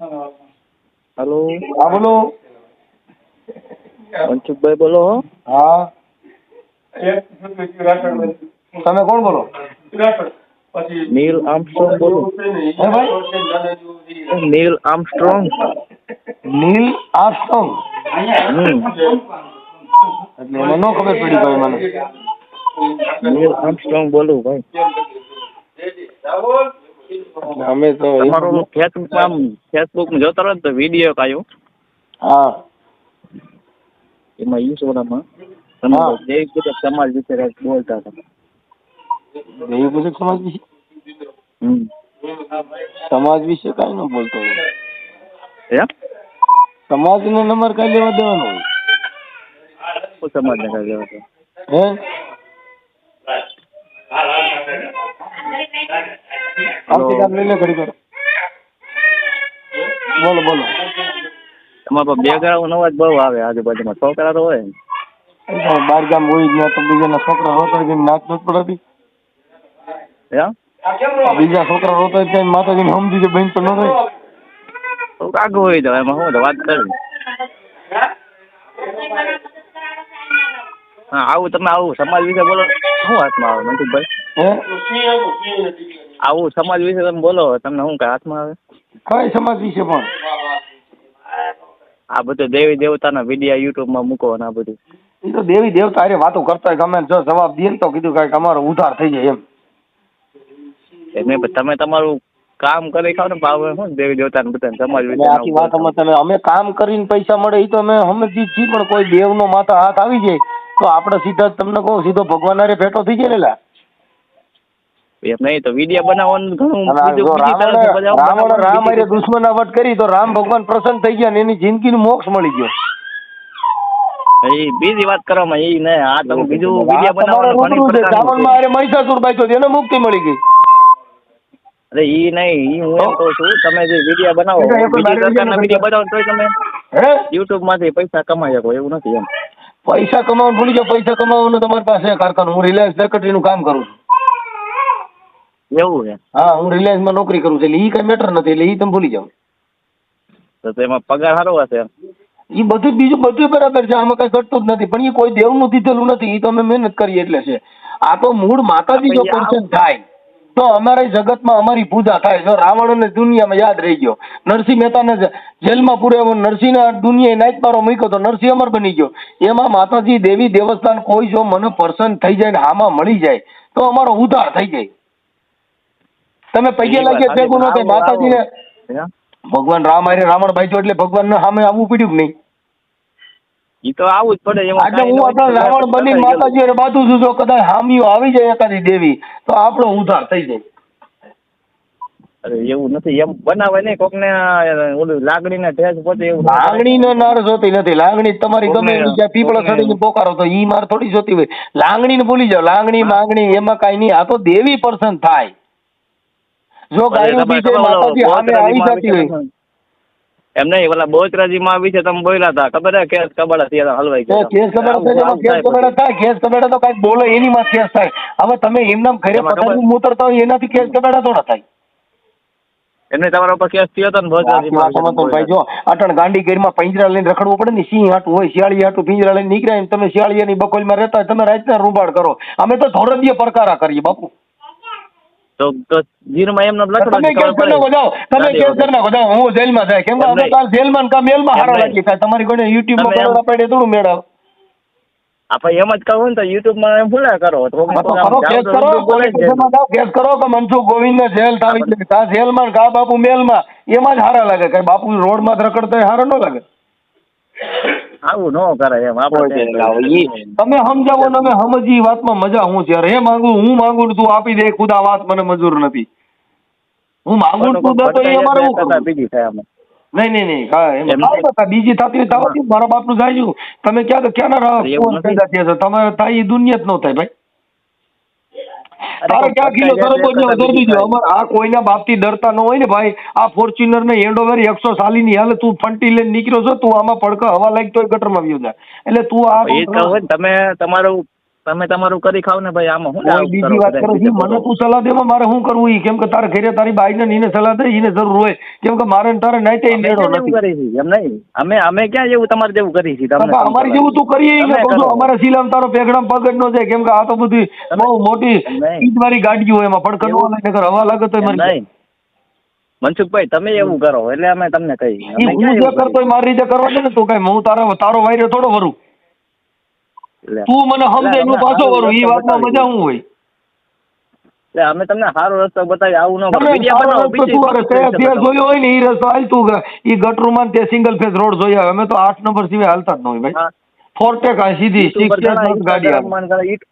Hello, હા બોલો. મનસુખભાઈ બોલો. હા તમે કોણ બોલો? નીલ આર્મસ્ટ્રોંગ બોલો. હે ભાઈ? નીલ આર્મસ્ટ્રોંગ. નીલ આર્મસ્ટ્રોંગ. એટલે મને નો ખબર પડી ભાઈ મને. નીલ આર્મસ્ટ્રોંગ બોલું ભાઈ. અમે તો તમારું ફેસબુકમાં જોતા રહો તો વિડીયો કાઢ્યો હા એમાં ઈશ્વરમાં તમે દેવી પૂજક સમાજ વિશે કંઈક બોલતા હતા. દેવી પૂજક સમાજ વિશે? સમાજ વિશે કઈ ન બોલતો હોય. સમાજ નો નંબર કઈ લેવા દેવાનો હોય? સમાજ ને કઈ લેવા દે? હે બોલો બોલો. તમારા બેકગ્રાઉન્ડ અવાજ બહુ આવે આજુબાજુમાં. છોકરા તો હોય બાર ગામ હોય ગયા તો બીજાના છોકરા રોતા નાચ નથી પડાતી. બીજા છોકરા રોતા ત્યાં માતાજીને સમજી છે બેન તો ન રહે. આગળ હોય જાય એમાં શું વાત કરવી. હા આવું તમે આવું સમાજ વિશે બોલો શું હાથમાં આવે મનસુખભાઈ? આવું સમાજ વિશે તમે બોલો તમને શું કઈ હાથમાં આવે? કઈ સમાજ વિશે પણ? આ બધું દેવી દેવતાના વિડીયો યુટ્યુબમાં મૂકો ને આ બધું. એ તો દેવી દેવતા અરે વાતો કરતા હોય ગમે જો જવાબ દે ને તો કીધું કઈક અમારો ઉધાર થઈ જાય એમ. તમે તમારું કામ કરી ખાવ ને ભાવ શું દેવી દેવતાને બધા સમાજ આખી વાત અમે કામ કરીને પૈસા મળે એ તો અમે સમજી છીએ પણ કોઈ દેવનો માથા હાથ આવી જાય તો આપણે સીધા તમને કહું સીધો ભગવાન હારે ભેટો થઈ જાય ને. એમ નહીં તો વિડીયો બનાવવાનું ઘણું રામ હારે દુશ્મનાવટ કરી તો રામ ભગવાન પ્રસન્ન થઈ ગયા ને એની જિંદગીનું મોક્ષ મળી ગયો. એ બીજી વાત કરવામાં એ ને આ તમે બીજું વિડીયો બનાવવાનું ચાવલમાં હારે મહિષાસુર બાંધ્યો એને મુક્તિ મળી ગઈ. અરે ઈ નહીં હું એમ કહું છું તમે જે વિડીયો બનાવો બીજી સરકારના વિડીયો બનાવો તો તમે યુટ્યુબ માંથી પૈસા કમાઈ શકો એવું નથી એમ. પૈસા કમાવાનું ભૂલી જાઓ. પૈસા કમાવાનું તમારી પાસે કારખાનું. હું રિલાયન્સ સેક્રેટરીનું કામ કરું છું. એવું છે? હા હું રિલાયન્સમાં નોકરી કરું છું એટલે ઈ કઈ મેટર નથી એટલે ઈ તમે ભૂલી જાઓ. તો એમાં પગાર સારો હશે? એ બધું બીજું બધું બરાબર છે આમાં કઈ ઘટતું જ નથી પણ એ કોઈ દેવનું દીધેલું નથી. એ તો અમે મહેનત કરીએ એટલે છે. આ તો મૂળ માતાજી જો પર્સન થાય તો અમારા જગતમાં અમારી પૂજા થાય. જો રાવણને દુનિયામાં યાદ રહી ગયો, નરસિંહ મહેતાને જેલમાં પૂર્યો, નરસિંહના દુનિયાએ નાચબારો મૂક્યો તો નરસિંહ અમર બની ગયો. એમાં માતાજી દેવી દેવસ્થાન કોઈ જો મને પર્સન થઈ જાય ને આમાં મળી જાય તો અમારો ઉદ્ધાર થઈ જાય. તમે પૈયે લાગે ભેગું ન થાય માતાજીને. ભગવાન રામ હારે રાવણ બાંધ્યો એટલે ભગવાનને સામે આવવું પડ્યું કે નહીં? ઈ તો આવું જ પડે. આજે હું આપણા રાવણ બની માતાજી હારે બાંધું છું. જો કદાચ હામીઓ આવી જાય એકાદી દેવી તો આપણો ઉદ્ધાર થઈ જાય. અરે એવું નથી એમ બનાવે નહીં કોકને ઓલું લાગણીને ઠેસ પોતે એવું. લાગણીને નાર જોતી નથી. લાગણી તમારી ગમે એની પીપળો ચડીને પોકારો તો ઈ માર થોડી જોતી હોય. લાગણીને ભૂલી જાઓ. લાગણી માંગણી એમાં કઈ નહીં. આ તો દેવી પર્સન થાય. જો ગાયું બી માતાજી સામે આવી જતી હોય એમ નહીં. ઓલા બોચરાજી માં વિશે તમે બોલ્યા હતા ખબર હે? કેસ કબાડા ત્યાં હલવાઈ ગયા. કેસ કબાડા થાય. કેસ કબાડા તો કઈક બોલે એની માં કેસ થાય. હવે તમે એમનામ ઘરે પથારી મૂતરતા હોય એનાથી કેસ કબાડા થોડા થાય. એમને તમારા ઉપર કેસ થયો હતો ને બોચરાજી ભાઈ જો અટણ ગાંડી ગીરમાં પિંજરા લઈને રખડવું પડે ને. સિંહ હાટું હોય શિયાળી હાટું પિંજરા લઈને નીકળ્યા તમે શિયાળીની બકોલમાં રહેતા હોય તમે રાતના રૂબાડ કરો. અમે તો ધોરદીય પ્રકારા કરીએ બાપુ. તો જીરમાં એમનો લખો તમે કેસ કરી નાખો જાઓ. તમે કેસ કરી નાખો જાઓ. હું જેલમાં જાય કેમ કે અમે કાલ જેલમાં કા મેલમાં હારા લાગી થાય. તમારી કોઈને યુટ્યુબમાં કરોડ પડે થોડું મેળાવ. આપણે એમ જ કહું ને તો યુટ્યુબમાં એમ ભૂલા કરો તો કેસ કરો કે મનસુખ ગોવિંદને જેલ થાવી છે. કા જેલમાં કા બાપુ મેલમાં એમાં જ હારા લાગે. કઈ બાપુ રોડમાં રખડતા હારા ન લાગે. આવું ન કરાય એમ. આપણે તમે સમજાવો ને અમે સમજી વાતમાં મજા હું છે. હું માંગુ તું આપી દે ખુદા વાત મને મંજૂર નથી. હું માંગુ તું દે તો એ અમારે બીજી થાય અમે નહીં બીજી થતી થવા મારા બાપ નું જાય. તમે ક્યાં તમે થાય દુનિયા જ ન થાય ભાઈ. તારે ક્યાં કિલો સરપંચ ધરી દીધો. આ કોઈના બાપ થી ડરતા ન હોય ને ભાઈ. આ ફોર્ચ્યુનર ને હેન્ડઓવર 140 ની હાલે તું ફંટી લઈને નીકળ્યો છો. તું આમાં પડકા હવા લાગતો હોય ગટરમાં વ્યો જાય એટલે તું આ તમે તમારું તમે તમારું કરી ખાવ ને ભાઈ, આમાં શું કોઈ બીજી વાત કરો છો મને તું સલાહ દેવા મારે શું કરવું ઈ? કેમ કે તારે ઘરે તારી બાઈ ને એને સલાહ દે, એને જરૂર હોય, કેમ કે મારે ને તારે નાઈટે લેડો નથી. એમ નહીં, અમે ક્યાં જેવું તમારે જેવું કરી છે? અમારી જેવું તું કરીએ ને કહું છું, અમારા શીલામ તારો પેગડામ પગ જ ન જાય, કેમ કે આ તો બધી બહુ મોટી સ્પીડ વાળી ગાડીઓ હોય, એમાં પડખર નો લાગે, નકર હવા લાગે તો મરી જાય. મનસુખભાઈ તમે એવું કરો એટલે અમે તમને કહી, હું જે કરતો મારી રીતે કરવા દે ને તું કઈ હું તારો વાયરો થોડો વરું, તું મને સમજે હું પાછો વરું, એ વાતમાં મજા શું હોય? અમે તમને સારો રસ્તો બતાવી, આવું ન કરો. જોયો હોય ને એ રસ્તો હાલ તું, એ ગટરૂમાં તે સિંગલ ફેઝ રોડ જોયા, અમે તો 8 નંબર સિવાય હાલતા જ ન હોય ભાઈ. ફોર્ટેક સીધી 6 ગાડી આવે.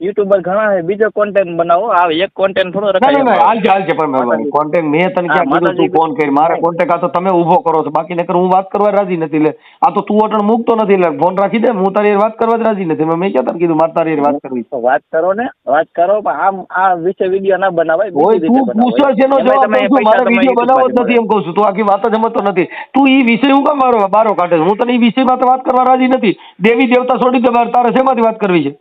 યુટ્યુબર ઘણા છે, બીજો કોન્ટેન્ટ બનાવો, આ એક કોન્ટેન્ટ થોડો રખાય. હાલશે પણ કોન્ટેક્ટ મેં તને ક્યાં કીધું તું ફોન કરી? મારા કોન્ટેક્ટ આ તો તમે ઊભો કરો છો, બાકી નકર હું વાત કરવા રાજી નથી. લે આ તો તું અટણ મૂકતો નથી, એટલે ફોન રાખી દે, હું તારી વાત કરવા જ રાજી નથી. મેં ક્યાં તને કીધું મારે તારી વાત કરવી? વાત કરો ને, વાત કરો, પણ આમ આ વિશે વિડીયો ના બનાવાય. તું પૂછો છે એનો જવાબ દઉં છું, મારે વિડીયો બનાવવો જ નથી એમ કહું છું. તું આખી વાત જ સમજતો નથી. તું ઈ વિષય હું કામ બારો કાઢે? હું તને ઈ વિષયમાં વાત કરવા રાજી નથી. દેવી દેવતા છોડી દે, તારે શેમાંથી વાત કરવી છે?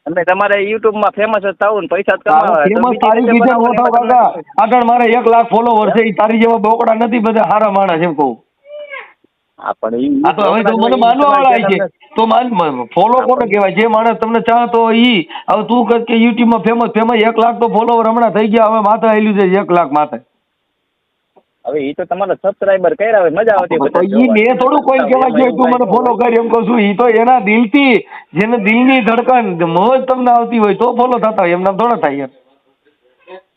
અને તમારે યુટ્યુબ માં ફેમસ જ થવું ને પૈસા કમાવા, ફેમસ તારી કીધે નો થાવ કાકા. આગળ મારે 1 લાખ ફોલોવર છે, તારી જેવા બોકડા નથી, બધા સારા માણસ એમ કહું. આ તો હવે તો મને માનવા વાળા છે, તો ફોલો કોને કહેવાય? જે માણસ તમને ચાહતો ઈ. હવે તું કહ કે યુટ્યુબ માં ફેમસ 1 લાખ તો ફોલોવર હમણાં થઈ ગયા, હવે માથે આવેલું છે 1 લાખ માથે. હવે એ તો તમારા સબસ્ક્રાઇબર કર્યા હોય, મજા આવતી. ઈ મેં થોડું કોઈ કહેવાય છે તું મને ફોલો કરી એમ કહું છું. ઈ તો એના દિલથી, જેને દિલની ધડકન મોજ તમને આવતી હોય તો ફોલો થતા હોય, એમના થોડા થાય.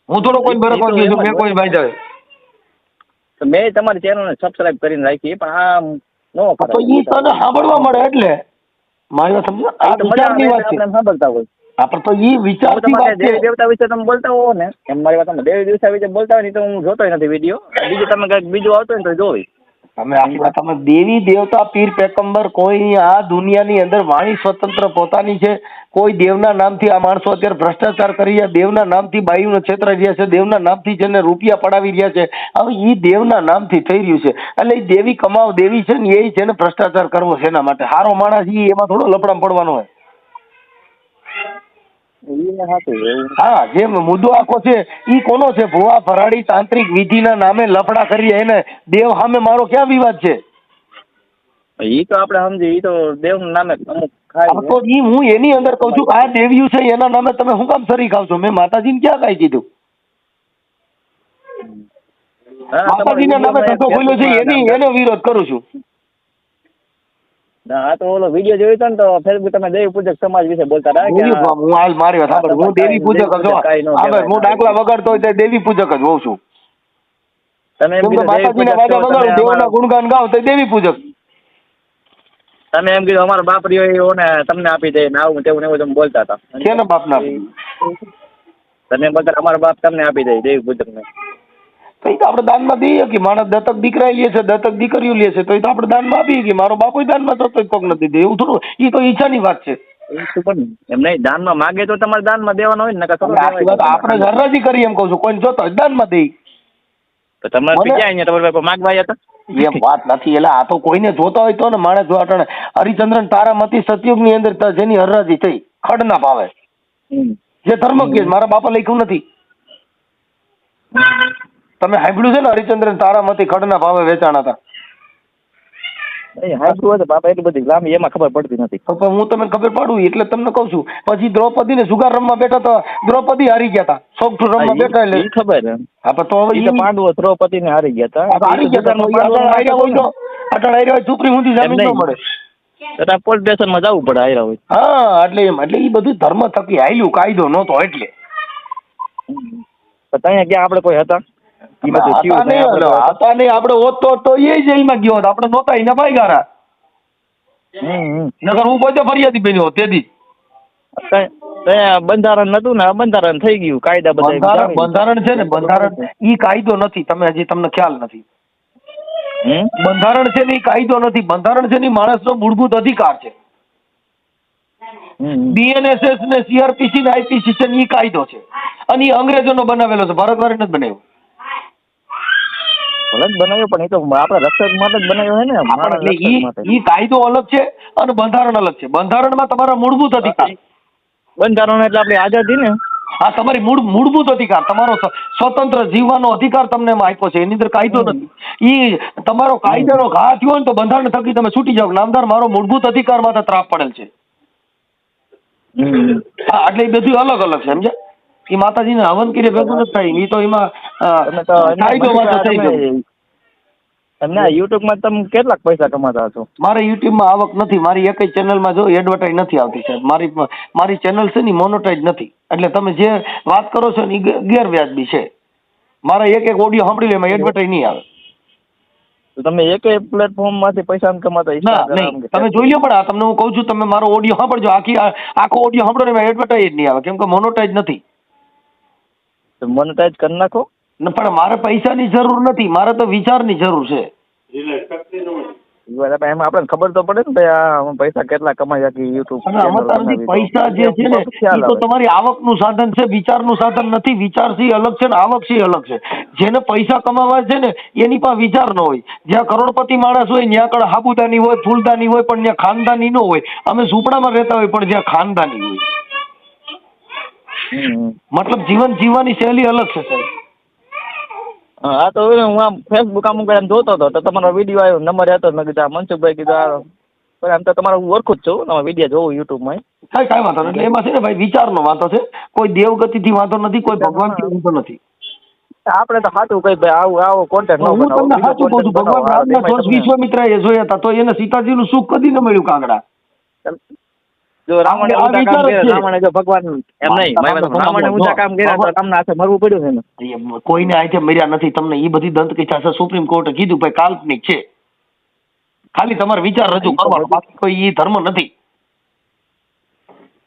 હું થોડો કોઈ બરાબર કહું છું, મેં કોઈ ભાઈ જાય મેં તમારી ચેનલ ને સબસ્ક્રાઇબ કરીને રાખી, પણ આ નો કરે તો ઈ તને સાંભળવા મળે એટલે મારી વાત સમજો. આ વિચારની વાત છે, સાંભળતા હોય આપણે તો ઈ વિચારથી વાત છે. દેવી દેવતા વિશે તમે બોલતા હો ને, એમ મારી વાત દેવી દેવતા વિશે બોલતા હોય ને તો હું જોતો નથી વિડીયો. બીજું તમે કઈક બીજું આવતો હોય ને તો જોવી. તમે આખી વાત તમે દેવી દેવતા પીર પેગંબર કોઈ આ દુનિયાની અંદર વાણી સ્વતંત્ર પોતાની છે. કોઈ દેવના નામથી આ માણસો અત્યારે ભ્રષ્ટાચાર કરી રહ્યા, દેવના નામથી બાયુને છેતરાઈ રહ્યા છે, દેવના નામથી જેને રૂપિયા પડાવી રહ્યા છે. હવે એ દેવના નામથી થઈ રહ્યું છે, એટલે એ દેવી કમાવ દેવી છે ને એ છે ને ભ્રષ્ટાચાર કરવો છે. એના માટે સારો માણસ એમાં થોડો લફડામાં પડવાનો હોય. હા, જે મુદ્દો આખો છે ઈ કોનો છે? ભુવા ભરાડી તાંત્રિક વિધિના નામે લફડા કરી એને દેવ સામે મારો ક્યાં વિવાદ છે? ઈ તો આપણે સમજી, ઈ તો દેવના નામે અમુક ખાય તો ઈ હું એની અંદર કહું છું આ દેવ્યું છે એના નામે તમે શું કામ સરી ખાવ છો? મેં માતાજીને ક્યાં કાંઈ કીધું? માતાજીના નામે ધંધો ખોલ્યો છે એનો વિરોધ કરું છું. હા તો ઓલો વિડીયો જોયો હતો ને તો ફેસબુક તમે દેવી પૂજક સમાજ વિશે બોલતા હતા. હું હાલ મારી વાત સાંભળ, હું દેવી પૂજક જ હું ડાકલા વગાડતો હોય તો દેવી પૂજક જ હોઉં છું. તમે માતાજીના વાજા વગાડું, દેવના ગુણગાન ગાવ તો દેવી પૂજક. તમે એમ કીધું અમારા બાપ રહ્યો ને તમને આપી દે ને આવું તેવું ને એવું તમે બોલતા હતા. કેના બાપના? તમે બોલતા અમારા બાપ તમને આપી દે દેવી પૂજક ને. તો એ તો આપણે દાનમાં દઈએ કે માણસ દત્તક દીકરા લે છે, દત્તક દીકરીઓ લે છે, તો એ તો આપણે દાનમાં આપીએ કે મારો બાપો દાનમાં તો કોક નથી દે, એવું થોડું. એ તો ઈચ્છાની વાત છે. એમ નહીં, દાનમાં માગે તો તમારે દાનમાં દેવાનો હોય ને. આપણે હરાજી કરીએ એમ કહું છું, કોઈને જોતો દાનમાં દઈ. તો તમારે ક્યાં તમારે માગવા આવ્યા હતા? એમ વાત નથી. એટલે આ તો કોઈને જોતા હોય તો ને માણસ જો અટણે હરિચંદ્રન તારામતી સતયુગ ની અંદર જેની હરાજી થઈ ખડના ભાવે, જે ધર્મ કે મારા બાપા લખ્યું નથી. તમે સાંભળ્યું છે ને હરિચંદ્રન તારામતી ખડના ભાવે વેચાણા હતા? બાપા એટલી બધી લાંબી એમાં ખબર પડતી નથી. હું તમને ખબર પાડું એટલે તમને કઉ છું. પછી દ્રૌપદી ને જુગાર રમવા બેઠા તો દ્રૌપદી હારી ગયા હતા. સોગઠું રમવા બેઠા એટલે ખબર. હા તો હવે પાંડવો દ્રૌપદી ને હારી ગયા હતા. હારી ગયા હતા. સુપ્રીમ સુધી જમીન ન મળે, પોલીસ સ્ટેશન માં જવું પડે હાર્યા હોય. હા એટલે એમ એટલે એ બધું ધર્મ થકી હાલ્યું, કાયદો નતો એટલે. ત્યાં ક્યાં આપડે કોઈ હતા? આપડે હોત તો એ જેલમાં ગયો હતો. આપડે નહોતા એને ભાઈ ગારા. નકર હું પોતે ફરિયાદી બન્યો તેથી. બંધારણ નતું ને બંધારણ થઈ ગયું, કાયદા બધા બંધારણ છે ને, બંધારણ ઈ કાયદો નથી. તમે હજી તમને ખ્યાલ નથી. બંધારણ છે ને ઈ કાયદો નથી. બંધારણ છે ને માણસનો મૂળભૂત અધિકાર છે. બીએનએસએસ ને સીઆરપીસી ને આઈપીસી છે ને ઈ કાયદો છે, અને ઈ અંગ્રેજોનો બનાવેલો છે, ભારતવાળી નથી બનાવ્યો. બનાવ્યો પણ એ તો આપણા રક્ષક માટે જ બનાવ્યો છે ને. ઈ કાયદો અલગ છે અને બંધારણ અલગ છે. બંધારણમાં તમારા મૂળભૂત અધિકાર, બંધારણ એટલે આપણી આઝાદી ને. આ તમારી મૂળભૂત અધિકાર, તમારો સ્વતંત્ર જીવવાનો અધિકાર તમને એમાં આપ્યો છે. એની અંદર કાયદો નથી. ઈ તમારો કાયદાનો ઘા થયો ને તો બંધારણ થકી તમે છૂટી જાવ. નામદાર મારો મૂળભૂત અધિકાર માં ત્રાપ પડેલ છે. હા, એટલે એ બધું અલગ અલગ છે, સમજ્યા? એ માતાજીને હવન કરી ભેગું નથી થાય. એ તો એમાં કાયદોમાં તો થઈ ગયું. તમને યુટ્યુબમાં તમે કેટલાક પૈસા કમાતા હશો? મારે યુટ્યુબમાં આવક નથી. મારી એક જ ચેનલમાં જો એડવર્ટાઇઝ નથી આવતી સાહેબ. મારી ચેનલ છે ને મોનોટાઇઝ નથી. એટલે તમે જે વાત કરો છો ને એ ગેરવ્યાજબી છે. મારા એક ઓડિયો સાંભળી લે એમાં એડવર્ટાઇઝ નહીં આવે. તો તમે એક પ્લેટફોર્મ માંથી પૈસા કમાતા? ના, નહીં. તમે જોઈ લો. પણ આ તમને હું કહું છું, તમે મારો ઓડિયો સાંભળજો. આખો ઓડિયો સાંભળો ને એમાં એડવર્ટાઇઝ નહીં આવે, કેમ કે મોનોટાઇઝ નથી. તો મોનેટાઇઝ કરી નાખો. પણ મારે પૈસાની જરૂર નથી, મારે તો વિચારની જરૂર છે. એમાં આપણે ખબર તો પડે ને ભાઈ આ પૈસા કેટલા કમાઈ શકે યુટ્યુબ. પૈસા જે છે ને એ તો તમારી આવકનું સાધન છે, વિચારનું સાધન નથી. વિચાર થી અલગ છે ને આવક થી અલગ છે. જેને પૈસા કમાવા છે ને એની પાસે વિચાર ન હોય. જ્યાં કરોડપતિ માણસ હોય ત્યાં આગળ હાબુદાની હોય, ફૂલદાની હોય, પણ ત્યાં ખાનદાની ન હોય. અમે ઝૂંપડામાં રહેતા હોય પણ જ્યાં ખાનદાની હોય. મતલબ જીવન જીવવાની શૈલી અલગ છે સાહેબ. હા, તો હું આમ ફેસબુક આમ જોતો હતો તો તમારો વિડીયો આવ્યો, નંબર હતો. મેં કીધું મનસુખભાઈ કીધું પણ આમ તો તમારો હું ઓળખું જ છું, તમારો વિડીયો જોઉં યુટ્યુબમાં. કાંઈ વાંધો નહીં. એટલે એમાં છે ને ભાઈ વિચારનો વાંધો છે. કોઈ દેવગતિથી વાંધો નથી, કોઈ ભગવાનથી વાંધો નથી. આપણે તો સાચું કઈ ભાઈ આવું આવો કોન્ટેન્ટ ન હું તમને સાચું કહું છું. ભગવાન રામના વિશ્વામિત્રાએ જોયા હતા તો એને સીતાજીનું સુખ કદી ન મળ્યું કાંગડા. જો રાવણે ઊંચા કામ કર્યા, રાવણે જો ભગવાન એમ નહીં, રાવણે ઊંચા કામ કર્યા તો તમને હાથે મરવું પડ્યું છે ને. કોઈને હાથે મર્યા નથી. તમને એ બધી દંતકથા છે, સુપ્રીમ કોર્ટે કીધું ભાઈ કાલ્પનિક છે. ખાલી તમારે વિચાર રજૂ કરવાનો, બાકી કોઈ ઈ ધર્મ નથી.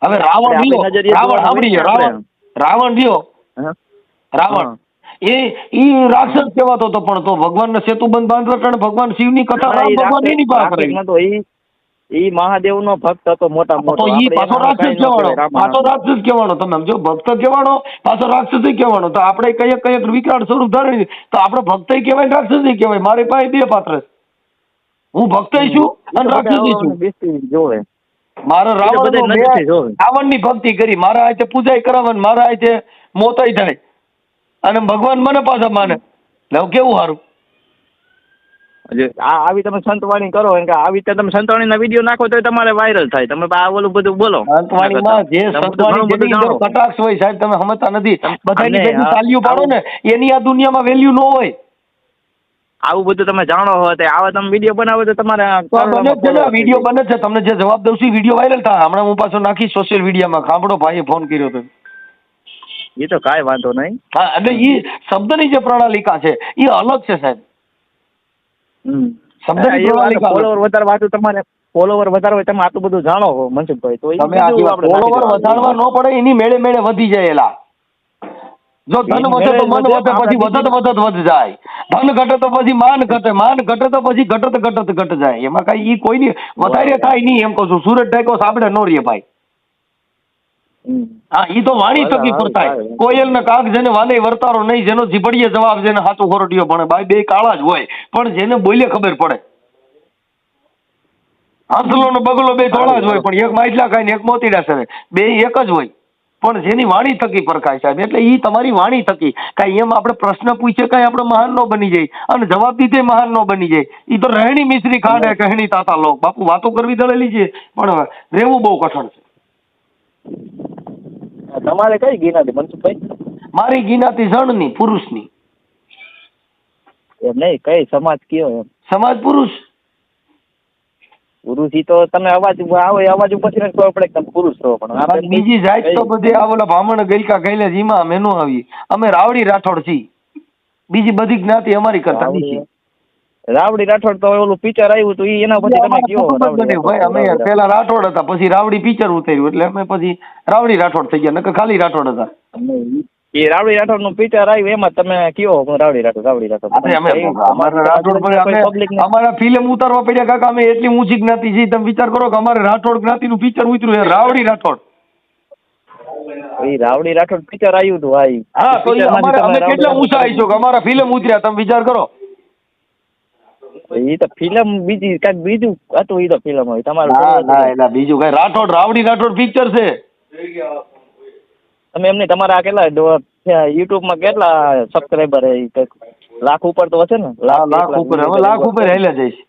હવે રાવણ રાવણ ઈ રાક્ષસ કહેવાતો હતો, પણ તો ભગવાનને સેતુબંધ બાંધવા ભગવાન શિવની કથા ભગવાન એની પાસે કરી. ઈ મહાદેવનો ભક્ત હતો મોટા મોટો. ઈ પાછો રાક્ષસ કહેવાનો. તમે સમજો, ભક્ત કહેવાનો, પાછો રાક્ષસ કહેવાનો. તો આપણે કઈ વિકરાળ સ્વરૂપ ધારણ તો આપણે ભક્ત કહેવાય, રાક્ષસ કહેવાય. મારી પાસે બે પાત્ર છે. હું ભક્ત છું અને રાક્ષસ છું. મારે રાવણની ભક્તિ કરી, મારા હાથે પૂજા કરાવવાની, મારા હાથે મોતાઈ થાય અને ભગવાન મને પાછા માને. કેવું સારું. આવી તમે સંતવાણી કરો, આવી રીતે તમે સંતવાણીના વિડીયો નાખો તો તમારે વાયરલ થાય. તમે આ ઓલું બધું બોલો. સંતવાણીમાં જે સંતવાણી કટાક્ષ હોય સાહેબ, તમે સમજતા નથી. બધાની ભેગું તાલીઓ પાડો ને, એની આ દુનિયામાં વેલ્યુ ન હોય. આવું બધું તમે જાણો હો તો આવા તમે વિડીયો બનાવો તો તમારે વિડીયો બને છે. તમને જે જવાબ દઉં છું વિડીયો વાયરલ થાય. હમણાં હું પાછો નાખીશ સોશિયલ મીડિયામાં. સાંભળો, ભાઈએ ફોન કર્યો હતો. એ તો કાંઈ વાંધો નહીં. હા, એટલે એ શબ્દની જે પ્રણાલિકા છે એ અલગ છે સાહેબ. ફોલોવર વધારવા તમારે ફોલોવર વધારવા હોય, તમે આટલું બધું જાણો હો મનસુખભાઈ, તો ફોલોવર વધારવા ન પડે, એની મેળે મેળે વધી જાય. એલા જો ધન વધે તો મન વધે, પછી વધત જાય. ધન ઘટે તો પછી માન ઘટે, માન ઘટે તો પછી ઘટત જાય. એમાં કઈ ઈ કોઈની વધારે થાય નહીં. એમ કહું છું, સુરત ટાઈકો સાંભળે નો રે ભાઈ. હા, ઈ તો વાણી થકી ફરતાય. કોયલ ને કાગ જેને વાલે વર્તારો નહીં, જેનો જીભડીએ જવાબ, જેને હાથું ખોરટીયો ભણે. ભાઈ બે કાળા જ હોય, પણ જેને બોલે ખબર પડે. હંસલો ને બગલો બે ધોળા જ હોય, પણ એક માટલા ખાય ને એક મોતીડા સરે, બે એક જ હોય. પણ જેની વાણી થકી પરખાય સાહેબ. એટલે ઈ તમારી વાણી થકી કઈ એમ આપણે પ્રશ્ન પૂછીએ કઈ આપણે મહાન નો બની જાય અને જવાબ દીધે મહાન નો બની જાય. ઈ તો રહેણી મિશ્રી ખાડે કહેણી તાતા લોક. બાપુ વાતો કરવી દળેલી છે, પણ રહેવું બહુ કઠણ છે. તમારે કઈ ગિનાતી મનસુખભાઈ? મારી ગિનાતી જણની, પુરુષની. એમ નહીં, કઈ સમાજ કયો? એમ સમાજ પુરુષ. પુરુષ ઈ તો તમે અવાજ આવે, અવાજ ઉપરથી ખબર પડે કે તમે પુરુષ છો. પણ બીજી જાત તો બધી આ ઓલા બ્રાહ્મણ ગઈકા ગયેલા જીમાં અમે નો આવી. અમે રાવડી રાઠોડ છીએ. બીજી બધી જ્ઞાતિ અમારી કરતા નીચી. રાવડી રાઠોડ તો ઓલું પિક્ચર આવ્યું તો એના પછી તમે કયો? ભાઈ અમે પેલા રાઠોડ હતા, પછી રાવડી પિક્ચર ઉતાર્યું એટલે અમે પછી રાવડી રાઠોડ થઈ ગયા, નકર ખાલી રાઠોડ હતા. એ રાવડી રાઠોડ નું પિક્ચર આવ્યું એમાં તમે કયો રાવડી રાઠોડ? અમારા ફિલ્મ ઉતારવા પડ્યા કાકા. અમે એટલી ઊંચી જ્ઞાતિ છીએ, તમે વિચાર કરો કે અમારે રાઠોડ જ્ઞાતિ નું પિક્ચર ઉતર્યું રાવડી રાઠોડ. એ રાવડી રાઠોડ પિક્ચર આવ્યું હતું. હા, તો અમે કેટલા ઊંચા આવીશું કે અમારા ફિલ્મ ઉતર્યા, તમે વિચાર કરો. એ તો ફિલ્મ બીજી કઈક બીજું હતું. એ તો ફિલ્મ હોય તમારું. ના, બીજું કઈ રાઠોડ રાવડી રાઠોડ પિક્ચર છે. તમે એમની તમારા કેટલા યુટ્યુબમાં કેટલા સબસ્ક્રાઈબર લાખ ઉપર તો હશે ને? લાખ ઉપર, હવે લાખ ઉપર હેલા જઈશ.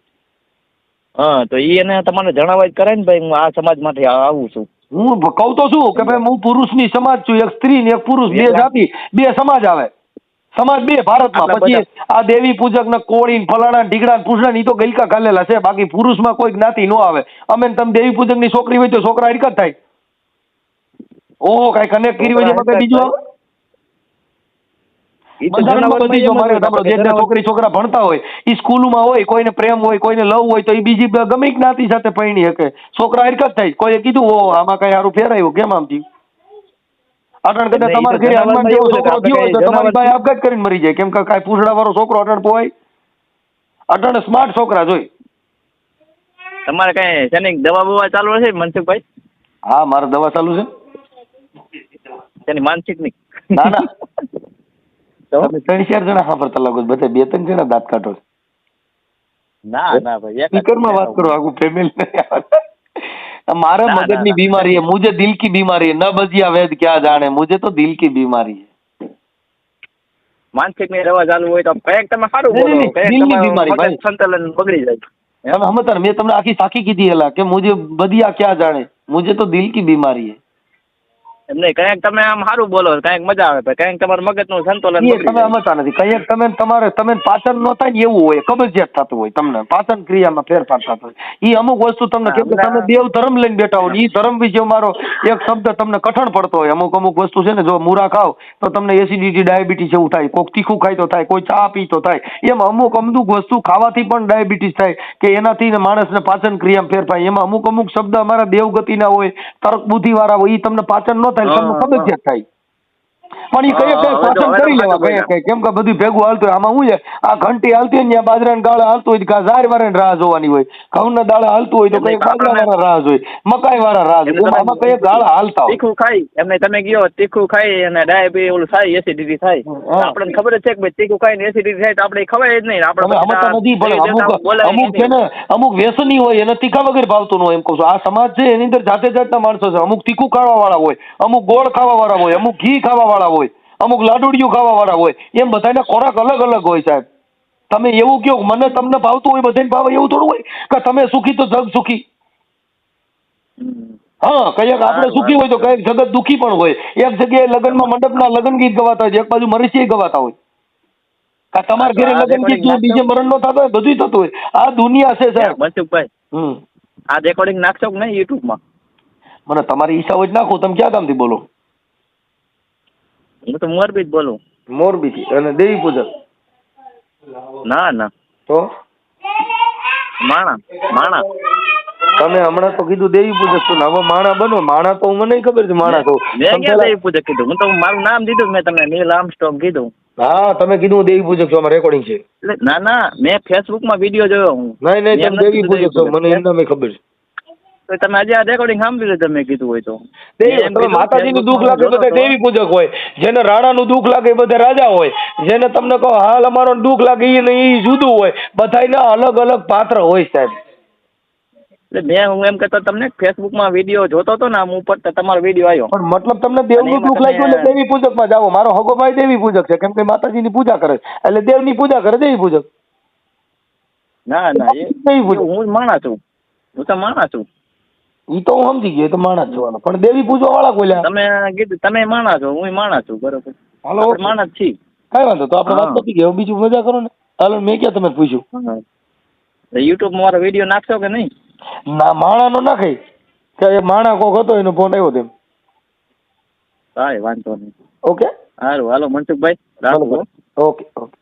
હા, તો એને તમારે જણાવવા જ કરાય ને ભાઈ હું આ સમાજમાંથી આવું છું. હું કહું તો છું કે ભાઈ હું પુરુષની સમાજ છું, એક સ્ત્રી ને એક પુરુષ, બે જાતિ, બે સમાજ આવે. સમાજ બે ભારતમાં. પછી આ દેવી પૂજક ને કોળી ને ફલાણા ઢીગડા ને પૂછડા ની તો ગલકા ઘાલેલા છે, બાકી પુરુષમાં કોઈ જ્ઞાતિ નો આવે. અમે તમે દેવી પૂજક ની છોકરી હોય તો છોકરા હરકત થાય. ઓહો, કઈ કનેક્ટ કરી હોય એમાં કઈ બીજું આવે? છોકરી છોકરા ભણતા હોય એ સ્કૂલમાં હોય, કોઈને પ્રેમ હોય, કોઈને લવ હોય તો એ બીજી ગમે જ્ઞાતિ સાથે પરણી શકે, છોકરા હરકત થાય. કોઈ કીધું ઓ આમાં કઈ સારું ફેરાયું કેમ આમ થયું? અટણ કદાચ તમારા ઘરે હનુમાન જેવો છોકરો થયો હોય તો તમારી ભાઈ આપઘાત કરીને મરી જાય, કેમ કે કાંઈ પૂછડા વાળો છોકરો અટણ પોવાય. અટણ સ્માર્ટ છોકરા જોઈ. તમારે કઈ શેની દવા બવા ચાલુ છે મનસુખભાઈ? હા, મારે દવા ચાલુ છે. તેની માનસિક ની? ના ના, તમે 3-4 જણા સાંભળતા લાગો, બધા 2-3 જણા દાંત કાઢો. ના ના ભાઈ, સ્પીકરમાં વાત કરો, આખું ફેમિલી. मारे मगज की बीमारी है, मुझे दिल की बीमारी है, न बजिया वेद क्या जाने, मुझे तो दिल की बीमारी है. मानसिक ની દવા ચાલુ હોય તો કઈક તમે સારું બોલો, દિલ ની બીમારી ભાઈ, સંતુલન બગડી જાય. हम मैं तुमने आखी साखी की थी हला कि मुझे बदिया क्या जाने, मुझे तो दिल की बीमारी है. નહીં, કંઈક તમે આમ સારું બોલો, કંઈક મજા આવે, કંઈક તમારું મગજનું સંતુલન તમે સમજતા નથી. કંઈક તમે પાચન ન થાય ને એવું હોય, કબજિયાત થતું હોય, તમને પાચન ક્રિયામાં ફેરફાર થતો હોય. એ અમુક વસ્તુ તમને કેમ કે તમે દેવ ધર્મ લઈને બેઠા હો, એ ધર્મ વિશે મારો એક શબ્દ તમને કઠણ પડતો હોય. અમુક વસ્તુ છે ને, જો મૂરા ખાવ તો તમને એસિડિટી, ડાયાબિટીસ એવું થાય, કોઈક તીખું ખાય તો થાય, કોઈ ચા પી તો થાય. એમ અમુક વસ્તુ ખાવાથી પણ ડાયાબિટીસ થાય કે એનાથી માણસને પાચન ક્રિયામાં ફેરફાર. એમાં અમુક શબ્દ અમારા દેવગતિના હોય, તર્ક બુદ્ધિ વાળા હોય, એ તમને પાચન ન થાય, તમને કબજિયાત થાય. પણ એ કઈ પાચન કરી લેવા કઈ કેમ કે બધું ભેગું હાલતું હોય. આમાં શું છે, આ ઘંટી હાલતી હોય ને બાજરાના ગાળા હાલતું હોય, ઝાર વાળા રાહ જોવાની હોય, ઘઉંના દાળા હાલતું હોય તો કઈ બાજરા વાળા રાહ જોઈ, મકાઈ વાળા રાહ જોઈ, આમાં કઈ ગાળા હાલતા હોય. તીખું ખાઈ એમને તમે ગયો તીખું ખાઈ અને ડાયાબિટીસ ઓલું થાય, એસિડિટી થાય. આપણને ખબર જ છે કે ભાઈ તીખું ખાઈને એસિડિટી થાય તો આપણે ખબર જ નહીં. આપણે અમુક છે ને, અમુક વ્યસની હોય એને તીખા વગર ભાવતું ન હોય. એમ કહું છું, આ સમાજ છે એની અંદર જાતે જાતના માણસો છે. અમુક તીખું ખાવા વાળા હોય, અમુક ગોળ ખાવા વાળા હોય, અમુક ઘી ખાવા વાળા હોય, અમુક લાડુડિયું ખાવા વાળા હોય. એમ બધાના ખોરાક અલગ અલગ હોય સાહેબ. તમે એવું કહો મને તમને ભાવતું હોય બધાને ભાવે એવું થોડું હોય કે તમે સુખી તો જગ સુખી. હા, કઈક આપણે સુખી હોય તો કઈક જગત દુખી પણ હોય. એક જગ્યાએ લગ્નમાં મંડપના લગ્ન ગીત ગવાતા હોય, એક બાજુ મરસી ગવાતા હોય. તમારા ઘરે લગ્ન ગીત બીજે મરણ નો થતો હોય, બધું થતું હોય. આ દુનિયા છે સાહેબ. મનસુખભાઈ, આ રેકોર્ડિંગ નાખશો કે નહીં યુટ્યુબમાં? મને તમારી ઈચ્છા હોય નાખો. તમે ક્યાં ગામથી બોલો? હું તો મોરબી જ બોલું. મોરબીથી. અને દેવી પૂજક? ના ના, તો માણા. તમે હમણાં તો કીધું દેવી પૂજક છો, હવે માણા બનો. માણા તો મને ખબર છે માણા તો. મેં ક્યાં દેવી પૂજક કીધું? હું તો મારું નામ દીધું મેં તમને, નીલ આર્મસ્ટ્રોંગ કીધું. હા, તમે કીધું દેવી પૂજક છો, આમાં રેકોર્ડિંગ છે. ના ના, મેં ફેસબુકમાં વિડીયો જોયો. હું નહીં તમે દેવી પૂજક છો, મને એમ નામે ખબર છે. તો તમે આજે આ રેકોર્ડિંગ સાંભળી તમે કીધું હોય તો. તમે માતાજીનું દુઃખ લાગે બધા દેવી પૂજક હોય, જેને રાણાનું દુઃખ લાગે એ બધા રાજા હોય, જેને તમને કહો હાલ અમારો દુઃખ લાગે એ જુદું હોય. બધાના અલગ અલગ પાત્ર હોય સાહેબ. એટલે હું એમ કહેતો તમને ફેસબુકમાં વિડીયો જોતો હતો ને આમ ઉપર તમારો વિડીયો આવ્યો. પણ મતલબ તમને દેવનું દુઃખ લાગ્યું એટલે દેવી પૂજકમાં જાઓ. મારો હગો ભાઈ દેવી પૂજક છે, કેમ કે માતાજીની પૂજા કરે એટલે દેવની પૂજા કરે દેવી પૂજક. ના ના, એ હું માણા છું, હું તો માણા છું. ઈ તો હું સમજી ગયો, તો માણા જ જોવાનો. પણ દેવી પૂજવા વાળા કોઈ તમે કીધું તમે માણા છો, હું માણા છું, બરોબર. હાલો, માણા જ છીએ. કઈ વાંધો, તો આપણે વાત પતી ગઈ. બીજું મજા કરો ને. હાલો, મેં ક્યાં તમે પૂછ્યું? યુટ્યુબ મારો વિડીયો નાખશો કે નહીં? ના, માણા નો નાખે કે માણા કોક હતો એનો ફોન આવ્યો તેમ. કાંઈ વાંધો નહીં. ઓકે, સારું, હાલો મનસુખભાઈ રાખો. Okay okay.